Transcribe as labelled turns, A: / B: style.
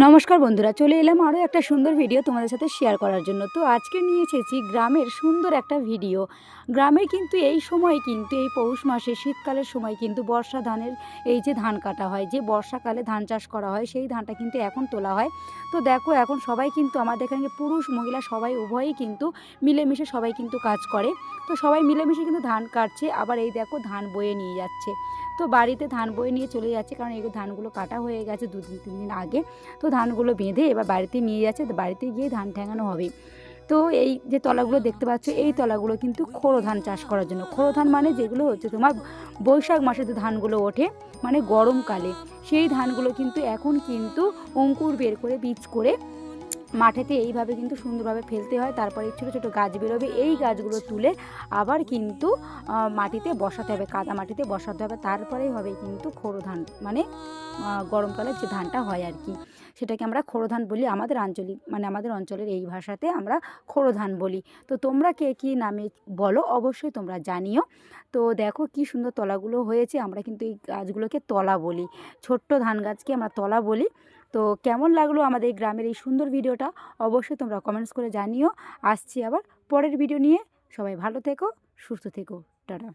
A: নমস্কার বন্ধুরা, চলে এলাম আরও একটা সুন্দর ভিডিও তোমাদের সাথে শেয়ার করার জন্য। তো আজকে নিয়ে এসেছি গ্রামের সুন্দর একটা ভিডিও। গ্রামের কিন্তু এই সময় কিন্তু এই পৌষ মাসে শীতকালের সময় কিন্তু বর্ষা ধানের এই যে ধান কাটা হয়, যে বর্ষাকালে ধান চাষ করা হয় সেই ধানটা কিন্তু এখন তোলা হয়। তো দেখো এখন সবাই কিন্তু আমাদের এখানে পুরুষ মহিলা সবাই উভয়ই কিন্তু মিলেমিশে সবাই কিন্তু কাজ করে। তো সবাই মিলেমিশে কিন্তু ধান কাটছে, আবার এই দেখো ধান বয়ে নিয়ে যাচ্ছে। তো বাড়িতে ধান বয়ে নিয়ে চলে যাচ্ছে, কারণ এই ধানগুলো কাটা হয়ে গেছে 2-3 দিন আগে। তো ধানগুলো বেঁধে এবার বাড়িতে নিয়ে যাচ্ছে, তো বাড়িতে গিয়ে ধান ঠ্যাঙানো হবে। তো এই যে তলাগুলো দেখতে পাচ্ছ, এই তলাগুলো কিন্তু খোড়ো ধান চাষ করার জন্য। খোড়ো ধান মানে যেগুলো হচ্ছে তোমার বৈশাখ মাসে যে ধানগুলো ওঠে, মানে গরমকালে, সেই ধানগুলো কিন্তু এখন কিন্তু অঙ্কুর বের করে বীজ করে মাঠেতে এইভাবে কিন্তু সুন্দরভাবে ফেলতে হয়। তারপরে ছোটো ছোটো গাছ বেরোবে, এই গাছগুলো তুলে আবার কিন্তু মাটিতে বসাতে হবে, কাদা মাটিতে বসাতে হবে, তারপরেই হবে কিন্তু খোড়ো ধান, মানে গরমকালে যে ধানটা হয় আর কি, সেটাকে আমরা খোড়ো ধান বলি। আমাদের আঞ্চলিক মানে আমাদের অঞ্চলের এই ভাষাতে আমরা খোড়ো ধান বলি। তো তোমরা কে কী নামে বলো অবশ্যই তোমরা জানিও। তো দেখো কি সুন্দর তলাগুলো হয়েছে, আমরা কিন্তু এই গাছগুলোকে তলা বলি, ছোট্ট ধান গাছকে আমরা তলা বলি। তো কেমন লাগলো আমাদের এই গ্রামের এই সুন্দর ভিডিওটা অবশ্যই তোমরা কমেন্টস করে জানিও। আসছি আবার পরের ভিডিও নিয়ে। সবাই ভালো থেকো, সুস্থ থেকো, টাটা।